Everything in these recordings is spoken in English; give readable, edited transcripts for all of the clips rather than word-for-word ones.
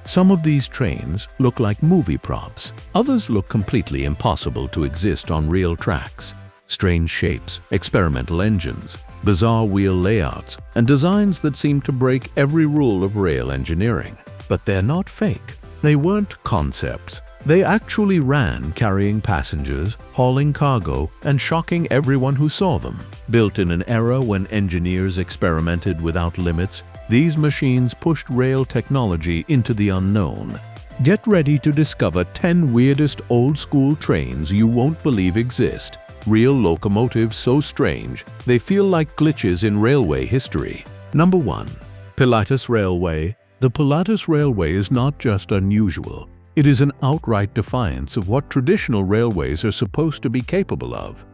Some of these trains look like movie props. Others look completely impossible to exist on real tracks. Strange shapes, experimental engines, bizarre wheel layouts, and designs that seem to break every rule of rail engineering. But they're not fake. They weren't concepts. They actually ran, carrying passengers, hauling cargo, and shocking everyone who saw them. Built in an era when engineers experimented without limits, these machines pushed rail technology into the unknown. Get ready to discover 10 weirdest old-school trains you won't believe exist. Real locomotives so strange, they feel like glitches in railway history. Number 1. Pilatus Railway. The Pilatus Railway is not just unusual. It is an outright defiance of what traditional railways are supposed to be capable of.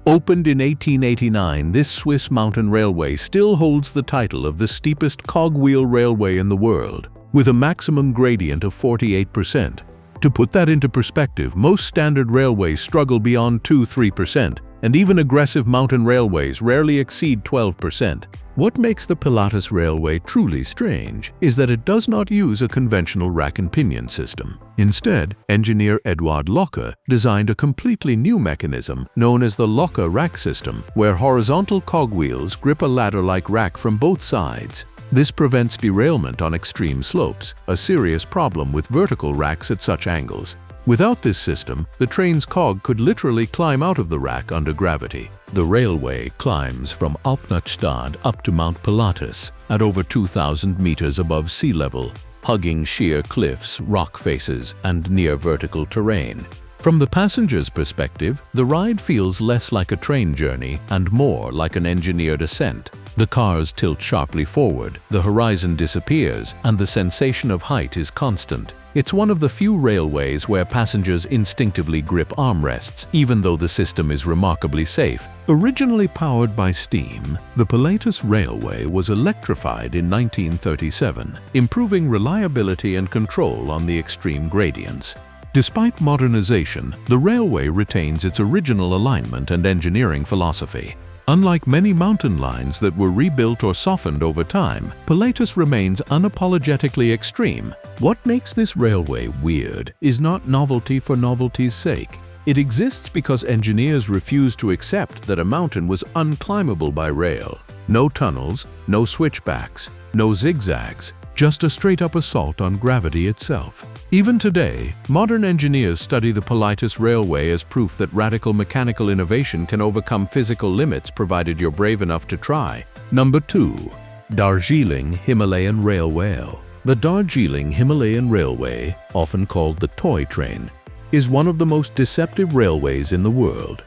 Opened in 1889, this Swiss mountain railway still holds the title of the steepest cogwheel railway in the world, with a maximum gradient of 48%. To put that into perspective, most standard railways struggle beyond 2–3%, and even aggressive mountain railways rarely exceed 12%. What makes the Pilatus Railway truly strange is that it does not use a conventional rack and pinion system. Instead, engineer Eduard Locker designed a completely new mechanism known as the Locker rack system, where horizontal cogwheels grip a ladder-like rack from both sides. This prevents derailment on extreme slopes, a serious problem with vertical racks at such angles. Without this system, the train's cog could literally climb out of the rack under gravity. The railway climbs from Alpnachstad up to Mount Pilatus at over 2,000 meters above sea level, hugging sheer cliffs, rock faces, and near-vertical terrain. From the passenger's perspective, the ride feels less like a train journey and more like an engineered ascent. The cars tilt sharply forward, the horizon disappears, and the sensation of height is constant. It's one of the few railways where passengers instinctively grip armrests, even though the system is remarkably safe. Originally powered by steam, the Pilatus Railway was electrified in 1937, improving reliability and control on the extreme gradients. Despite modernization, the railway retains its original alignment and engineering philosophy. Unlike many mountain lines that were rebuilt or softened over time, Pilatus remains unapologetically extreme. What makes this railway weird is not novelty for novelty's sake. It exists because engineers refused to accept that a mountain was unclimbable by rail. No tunnels, no switchbacks, no zigzags, just a straight-up assault on gravity itself. Even today, modern engineers study the Pilatus Railway as proof that radical mechanical innovation can overcome physical limits provided you're brave enough to try. Number 2. Darjeeling Himalayan Railway. The Darjeeling Himalayan Railway, often called the toy train, is one of the most deceptive railways in the world.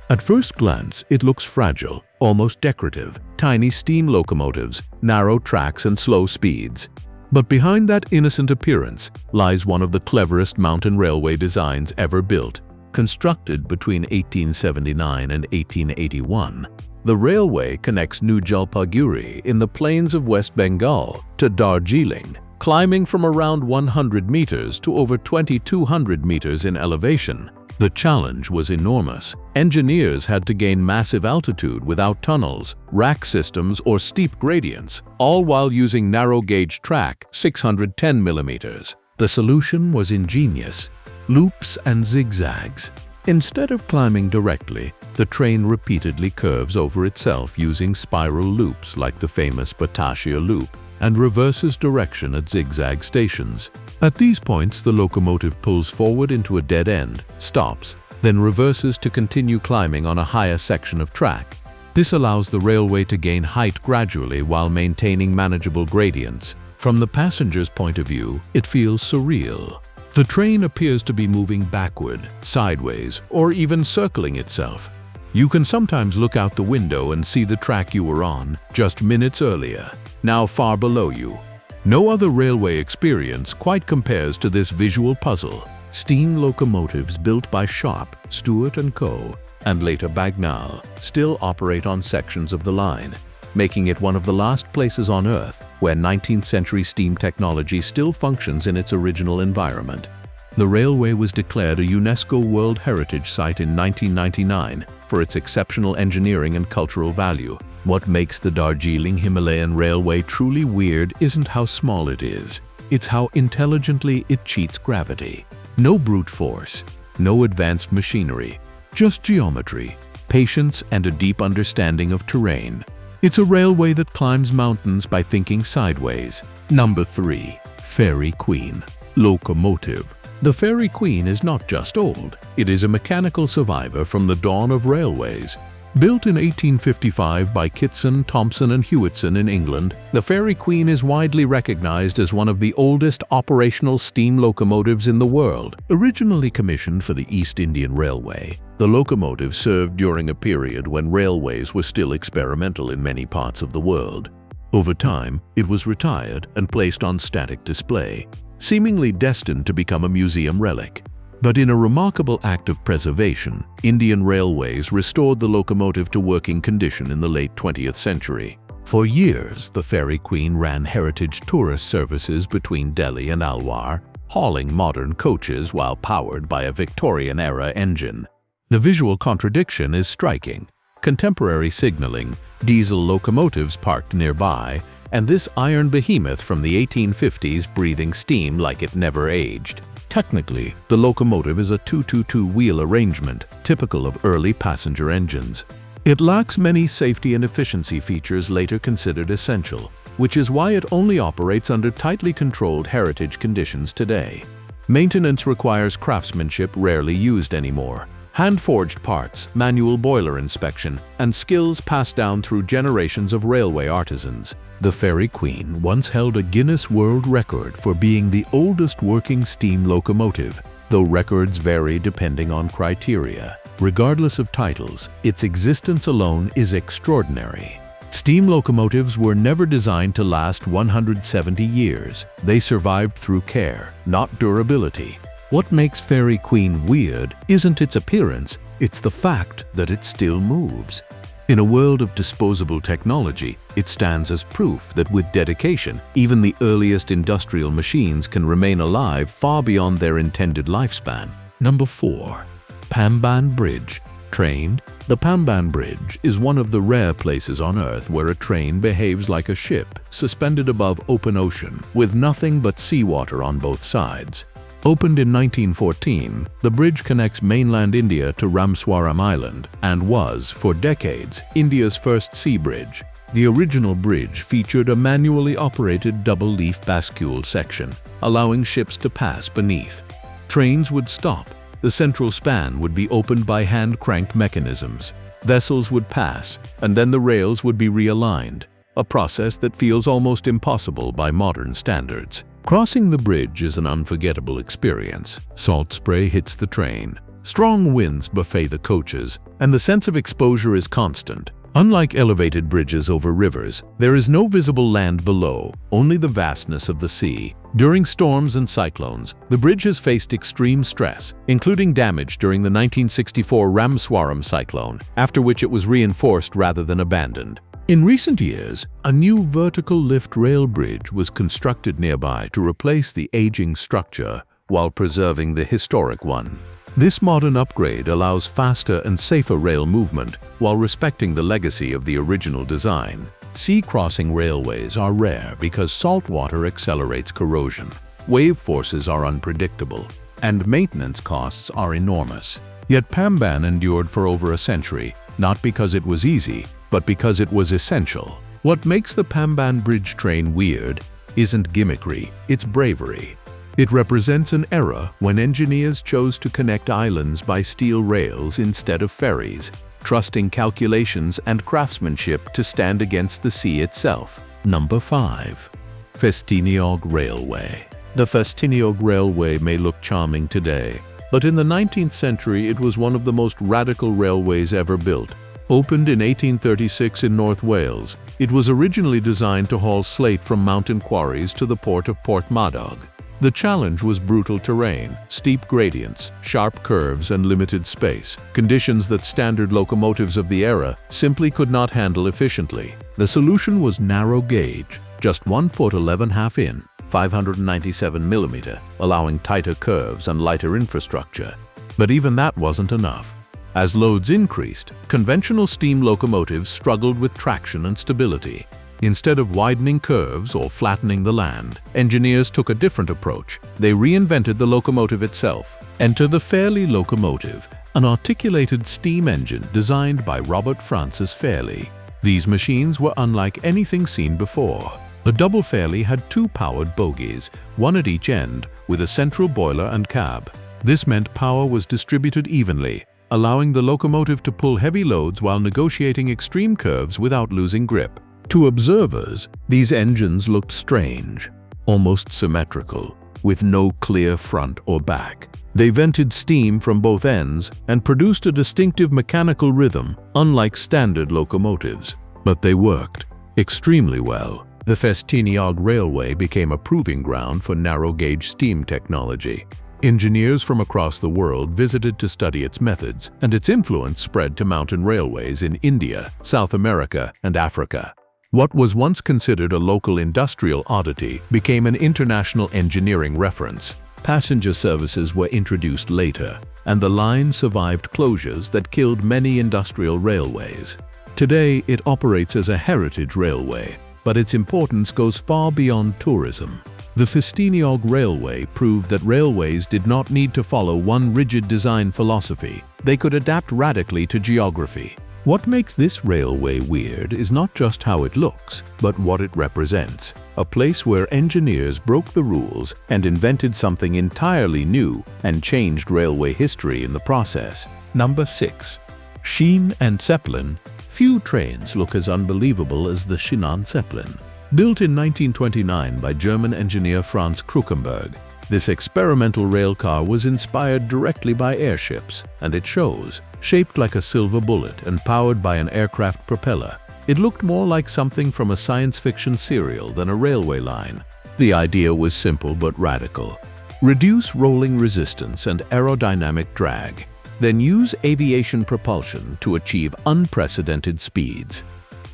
At first glance, it looks fragile, almost decorative, tiny steam locomotives, narrow tracks and slow speeds. But behind that innocent appearance lies one of the cleverest mountain railway designs ever built. Constructed between 1879 and 1881, the railway connects New Jalpaiguri in the plains of West Bengal to Darjeeling, climbing from around 100 meters to over 2,200 meters in elevation. The challenge was enormous. Engineers had to gain massive altitude without tunnels, rack systems, or steep gradients, all while using narrow-gauge track 610 millimeters. The solution was ingenious: loops and zigzags. Instead of climbing directly, the train repeatedly curves over itself using spiral loops like the famous Batasia loop, and reverses direction at zigzag stations. At these points, the locomotive pulls forward into a dead end, stops, then reverses to continue climbing on a higher section of track. This allows the railway to gain height gradually while maintaining manageable gradients. From the passenger's point of view, it feels surreal. The train appears to be moving backward, sideways, or even circling itself. You can sometimes look out the window and see the track you were on just minutes earlier, now far below you. No other railway experience quite compares to this visual puzzle. Steam locomotives built by Sharp, Stewart & Co., and later Bagnall still operate on sections of the line, making it one of the last places on Earth where 19th-century steam technology still functions in its original environment. The railway was declared a UNESCO World Heritage Site in 1999 for its exceptional engineering and cultural value. What makes the Darjeeling Himalayan Railway truly weird isn't how small it is. it's how intelligently it cheats gravity. No brute force, no advanced machinery, just geometry, patience, and a deep understanding of terrain. It's a railway that climbs mountains by thinking sideways. Number 3. Fairy Queen. Locomotive. The Fairy Queen is not just old, it is a mechanical survivor from the dawn of railways. Built in 1855 by Kitson, Thompson and Hewitson in England, the Fairy Queen is widely recognized as one of the oldest operational steam locomotives in the world. Originally commissioned for the East Indian Railway, the locomotive served during a period when railways were still experimental in many parts of the world. Over time, it was retired and placed on static display, seemingly destined to become a museum relic. But in a remarkable act of preservation, Indian Railways restored the locomotive to working condition in the late 20th century. For years, the Fairy Queen ran heritage tourist services between Delhi and Alwar, hauling modern coaches while powered by a Victorian-era engine. The visual contradiction is striking. Contemporary signaling, diesel locomotives parked nearby, and this iron behemoth from the 1850s breathing steam like it never aged. Technically, the locomotive is a 2-2-2 wheel arrangement, typical of early passenger engines. It lacks many safety and efficiency features later considered essential, which is why it only operates under tightly controlled heritage conditions today. Maintenance requires craftsmanship rarely used anymore. Hand-forged parts, manual boiler inspection, and skills passed down through generations of railway artisans. The Fairy Queen once held a Guinness World Record for being the oldest working steam locomotive, though records vary depending on criteria. Regardless of titles, its existence alone is extraordinary. Steam locomotives were never designed to last 170 years. They survived through care, not durability. What makes Fairy Queen weird isn't its appearance, it's the fact that it still moves. In a world of disposable technology, it stands as proof that with dedication, even the earliest industrial machines can remain alive far beyond their intended lifespan. Number 4. Pamban Bridge. Trained. The Pamban Bridge is one of the rare places on Earth where a train behaves like a ship, suspended above open ocean, with nothing but seawater on both sides. Opened in 1914, the bridge connects mainland India to Ramswaram Island and was, for decades, India's first sea bridge. The original bridge featured a manually operated double-leaf bascule section, allowing ships to pass beneath. Trains would stop. The central span would be opened by hand-cranked mechanisms. Vessels would pass, and then the rails would be realigned, a process that feels almost impossible by modern standards. Crossing the bridge is an unforgettable experience. Salt spray hits the train, strong winds buffet the coaches, and the sense of exposure is constant. Unlike elevated bridges over rivers, there is no visible land below, only the vastness of the sea. During storms and cyclones, the bridge has faced extreme stress, including damage during the 1964 Ramswaram cyclone, after which it was reinforced rather than abandoned. In recent years, a new vertical lift rail bridge was constructed nearby to replace the aging structure while preserving the historic one. This modern upgrade allows faster and safer rail movement while respecting the legacy of the original design. Sea-crossing railways are rare because salt water accelerates corrosion, wave forces are unpredictable, and maintenance costs are enormous. Yet Pamban endured for over a century, not because it was easy, but because it was essential. What makes the Pamban Bridge train weird isn't gimmickry, it's bravery. It represents an era when engineers chose to connect islands by steel rails instead of ferries, trusting calculations and craftsmanship to stand against the sea itself. Number 5. Ffestiniog Railway. The Ffestiniog Railway may look charming today, but in the 19th century it was one of the most radical railways ever built. Opened in 1836 in North Wales, it was originally designed to haul slate from mountain quarries to the port of Porthmadog. The challenge was brutal terrain, steep gradients, sharp curves, and limited space, conditions that standard locomotives of the era simply could not handle efficiently. The solution was narrow gauge, just 1 foot 11½ in, 597 mm, allowing tighter curves and lighter infrastructure. But even that wasn't enough. As loads increased, conventional steam locomotives struggled with traction and stability. Instead of widening curves or flattening the land, engineers took a different approach. They reinvented the locomotive itself. Enter the Fairlie locomotive, an articulated steam engine designed by Robert Francis Fairlie. These machines were unlike anything seen before. The double Fairlie had two powered bogies, one at each end, with a central boiler and cab. This meant power was distributed evenly, allowing the locomotive to pull heavy loads while negotiating extreme curves without losing grip. To observers, these engines looked strange, almost symmetrical, with no clear front or back. They vented steam from both ends and produced a distinctive mechanical rhythm, unlike standard locomotives. But they worked extremely well. The Ffestiniog Railway became a proving ground for narrow-gauge steam technology. Engineers from across the world visited to study its methods, and its influence spread to mountain railways in India, South America, and Africa. What was once considered a local industrial oddity became an international engineering reference. Passenger services were introduced later, and the line survived closures that killed many industrial railways. Today, it operates as a heritage railway, but its importance goes far beyond tourism. The Ffestiniog Railway proved that railways did not need to follow one rigid design philosophy. They could adapt radically to geography. What makes this railway weird is not just how it looks, but what it represents. A place where engineers broke the rules and invented something entirely new and changed railway history in the process. Number 6. Schienenzeppelin. Few trains look as unbelievable as the Schienenzeppelin. Built in 1929 by German engineer Franz Krukenberg, this experimental railcar was inspired directly by airships, and it shows. Shaped like a silver bullet and powered by an aircraft propeller, it looked more like something from a science fiction serial than a railway line. The idea was simple but radical. Reduce rolling resistance and aerodynamic drag, then use aviation propulsion to achieve unprecedented speeds.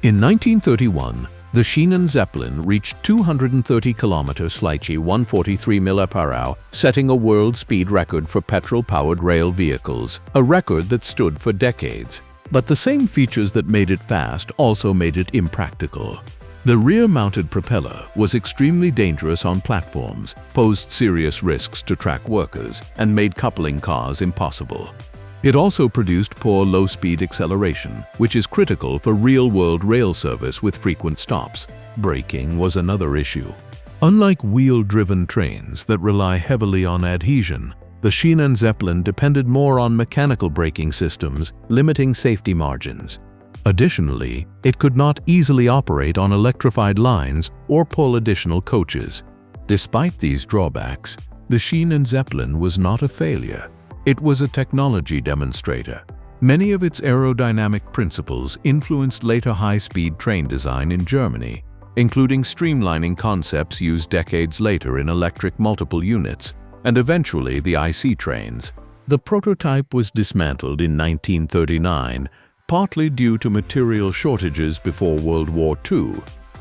In 1931, the Schienenzeppelin reached 230 km slightly 143 mph, setting a world speed record for petrol-powered rail vehicles, a record that stood for decades. But the same features that made it fast also made it impractical. The rear-mounted propeller was extremely dangerous on platforms, posed serious risks to track workers, and made coupling cars impossible. It also produced poor low-speed acceleration, which is critical for real-world rail service with frequent stops. Braking was another issue. Unlike wheel-driven trains that rely heavily on adhesion, the Schienenzeppelin depended more on mechanical braking systems, limiting safety margins. Additionally, it could not easily operate on electrified lines or pull additional coaches. Despite these drawbacks, the Schienenzeppelin was not a failure. It was a technology demonstrator. Many of its aerodynamic principles influenced later high-speed train design in Germany, including streamlining concepts used decades later in electric multiple units, and eventually the IC trains. The prototype was dismantled in 1939, partly due to material shortages before World War II.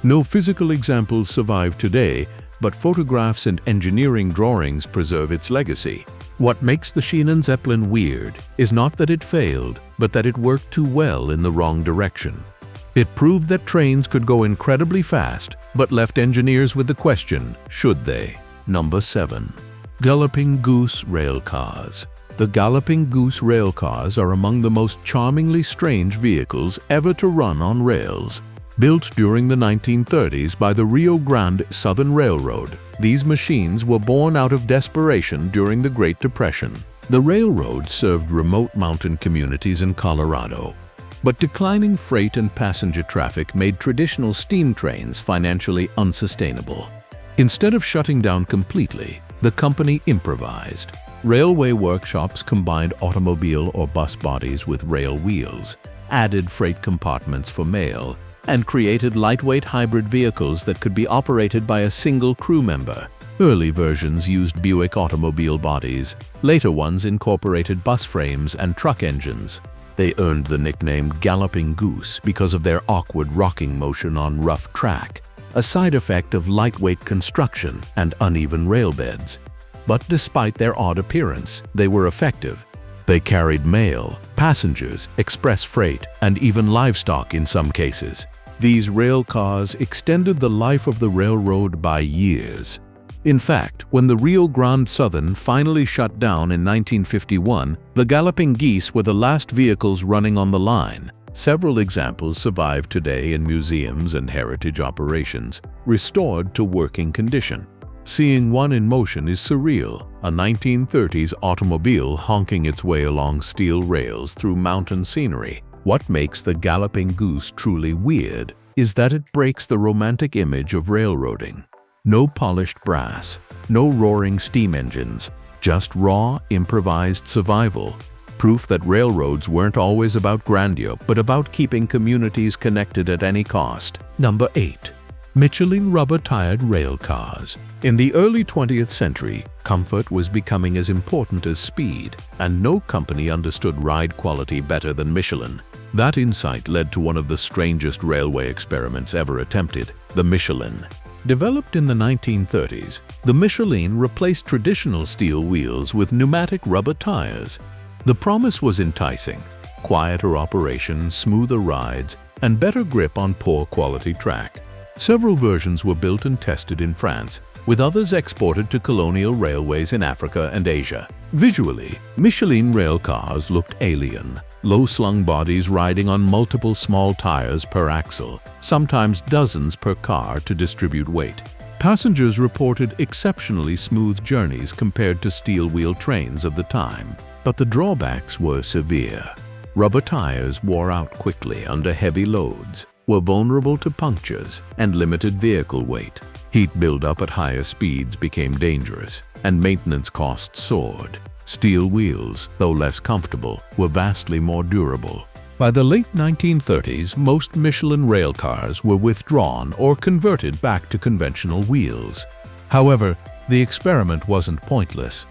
No physical examples survive today, but photographs and engineering drawings preserve its legacy. What makes the Schienenzeppelin weird is not that it failed, but that it worked too well in the wrong direction. It proved that trains could go incredibly fast, but left engineers with the question, should they? Number 7. Galloping Goose railcars. The Galloping Goose railcars are among the most charmingly strange vehicles ever to run on rails. Built during the 1930s by the Rio Grande Southern Railroad, these machines were born out of desperation during the Great Depression. The railroad served remote mountain communities in Colorado, but declining freight and passenger traffic made traditional steam trains financially unsustainable. Instead of shutting down completely, the company improvised. Railway workshops combined automobile or bus bodies with rail wheels, added freight compartments for mail, and created lightweight hybrid vehicles that could be operated by a single crew member. Early versions used Buick automobile bodies. Later ones incorporated bus frames and truck engines. They earned the nickname Galloping Goose because of their awkward rocking motion on rough track, a side effect of lightweight construction and uneven railbeds. But despite their odd appearance, they were effective. They carried mail, passengers, express freight, and even livestock in some cases. These rail cars extended the life of the railroad by years. In fact, when the Rio Grande Southern finally shut down in 1951, the Galloping Geese were the last vehicles running on the line. Several examples survive today in museums and heritage operations, restored to working condition. Seeing one in motion is surreal, a 1930s automobile honking its way along steel rails through mountain scenery. What makes the Galloping Goose truly weird is that it breaks the romantic image of railroading. No polished brass, no roaring steam engines, just raw, improvised survival. Proof that railroads weren't always about grandeur, but about keeping communities connected at any cost. Number 8. Micheline rubber-tired rail cars. In the early 20th century, comfort was becoming as important as speed, and no company understood ride quality better than Michelin. That insight led to one of the strangest railway experiments ever attempted, the Micheline. Developed in the 1930s, the Micheline replaced traditional steel wheels with pneumatic rubber tires. The promise was enticing: quieter operation, smoother rides, and better grip on poor quality track. Several versions were built and tested in France, with others exported to colonial railways in Africa and Asia. Visually, Micheline rail cars looked alien. Low-slung bodies riding on multiple small tires per axle, sometimes dozens per car to distribute weight. Passengers reported exceptionally smooth journeys compared to steel-wheel trains of the time. But the drawbacks were severe. Rubber tires wore out quickly under heavy loads, were vulnerable to punctures, and limited vehicle weight. Heat buildup at higher speeds became dangerous, and maintenance costs soared. Steel wheels, though less comfortable, were vastly more durable. By the late 1930s, most Michelin rail cars were withdrawn or converted back to conventional wheels. However, the experiment wasn't pointless.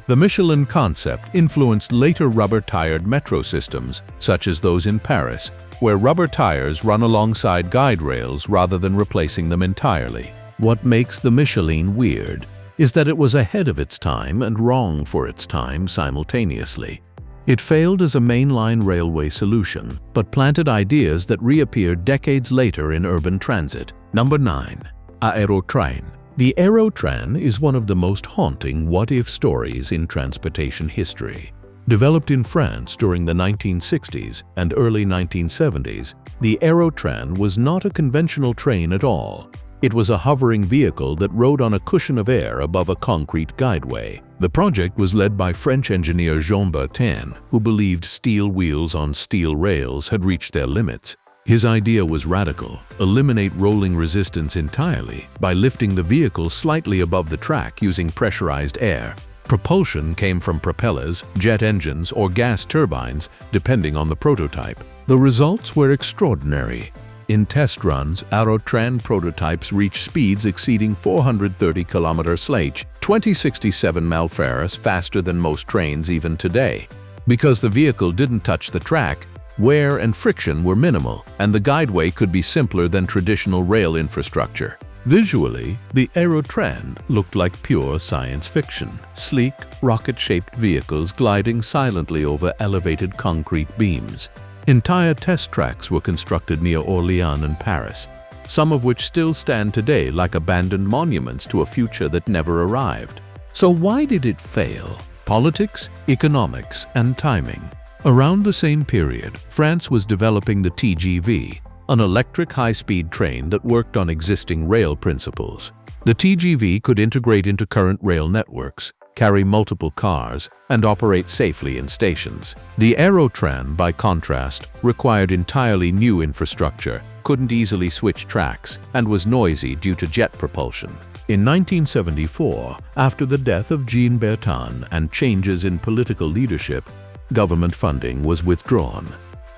The Michelin concept influenced later rubber-tired metro systems, such as those in Paris, where rubber tires run alongside guide rails rather than replacing them entirely. What makes the Micheline weird is that it was ahead of its time and wrong for its time simultaneously. It failed as a mainline railway solution, but planted ideas that reappeared decades later in urban transit. Number 9. Aérotrain. The Aerotrain is one of the most haunting what-if stories in transportation history. Developed in France during the 1960s and early 1970s, the Aérotrain was not a conventional train at all. It was a hovering vehicle that rode on a cushion of air above a concrete guideway. The project was led by French engineer Jean Bertin, who believed steel wheels on steel rails had reached their limits. His idea was radical: eliminate rolling resistance entirely by lifting the vehicle slightly above the track using pressurized air. Propulsion came from propellers, jet engines, or gas turbines, depending on the prototype. The results were extraordinary. In test runs, Aerotrain prototypes reached speeds exceeding 430 km/h, 2067 mph, faster than most trains even today. Because the vehicle didn't touch the track, wear and friction were minimal, and the guideway could be simpler than traditional rail infrastructure. Visually, the Aerotrain looked like pure science fiction. Sleek, rocket-shaped vehicles gliding silently over elevated concrete beams. Entire test tracks were constructed near Orléans and Paris, some of which still stand today like abandoned monuments to a future that never arrived. So why did it fail? Politics, economics, and timing. Around the same period, France was developing the TGV, an electric high-speed train that worked on existing rail principles. The TGV could integrate into current rail networks, carry multiple cars, and operate safely in stations. The Aerotrain, by contrast, required entirely new infrastructure, couldn't easily switch tracks, and was noisy due to jet propulsion. In 1974, after the death of Jean Bertin and changes in political leadership, government funding was withdrawn.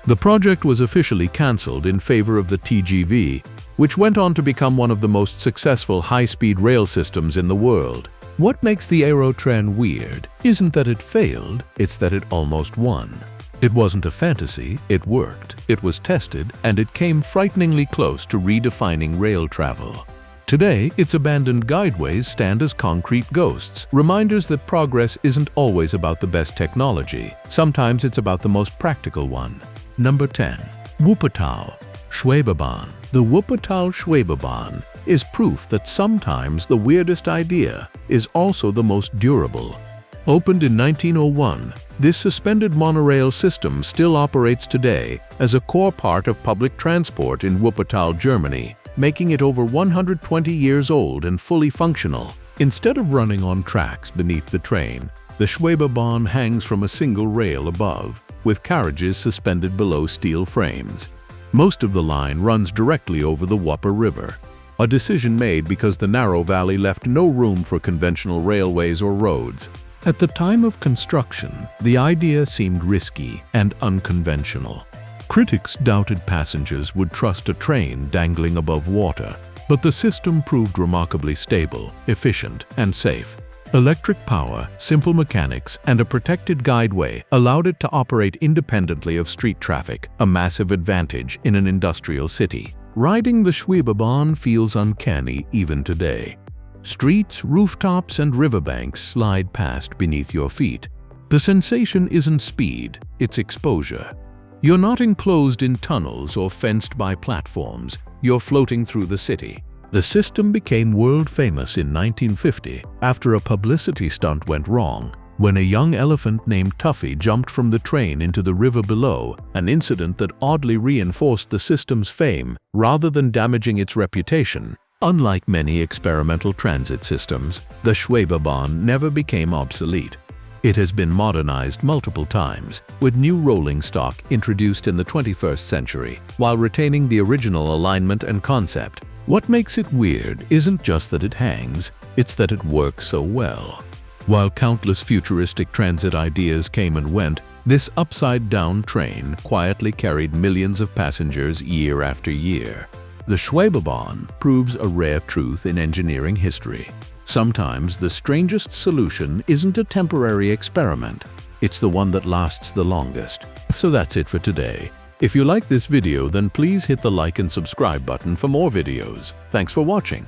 The project was officially cancelled in favor of the TGV, which went on to become one of the most successful high-speed rail systems in the world. What makes the Aerotrain weird isn't that it failed, it's that it almost won. It wasn't a fantasy, it worked, it was tested, and it came frighteningly close to redefining rail travel. Today, its abandoned guideways stand as concrete ghosts, reminders that progress isn't always about the best technology. Sometimes it's about the most practical one. Number 10. Wuppertal. Schwebebahn. The Wuppertal Schwebebahn is proof that sometimes the weirdest idea is also the most durable. Opened in 1901, this suspended monorail system still operates today as a core part of public transport in Wuppertal, Germany, making it over 120 years old and fully functional. Instead of running on tracks beneath the train, the Schwebebahn hangs from a single rail above, with carriages suspended below steel frames. Most of the line runs directly over the Wupper River, a decision made because the narrow valley left no room for conventional railways or roads. At the time of construction, the idea seemed risky and unconventional. Critics doubted passengers would trust a train dangling above water, but the system proved remarkably stable, efficient, and safe. Electric power, simple mechanics, and a protected guideway allowed it to operate independently of street traffic, a massive advantage in an industrial city. Riding the Schwebebahn feels uncanny even today. Streets, rooftops, and riverbanks slide past beneath your feet. The sensation isn't speed, it's exposure. You're not enclosed in tunnels or fenced by platforms, you're floating through the city. The system became world famous in 1950 after a publicity stunt went wrong, when a young elephant named Tuffy jumped from the train into the river below, an incident that oddly reinforced the system's fame rather than damaging its reputation. Unlike many experimental transit systems, the Schwebebahn never became obsolete. It has been modernized multiple times, with new rolling stock introduced in the 21st century, while retaining the original alignment and concept. What makes it weird isn't just that it hangs, it's that it works so well. While countless futuristic transit ideas came and went, this upside-down train quietly carried millions of passengers year after year. The Schwebebahn proves a rare truth in engineering history. Sometimes the strangest solution isn't a temporary experiment, it's the one that lasts the longest. So that's it for today. If you like this video, then please hit the like and subscribe button for more videos. Thanks for watching.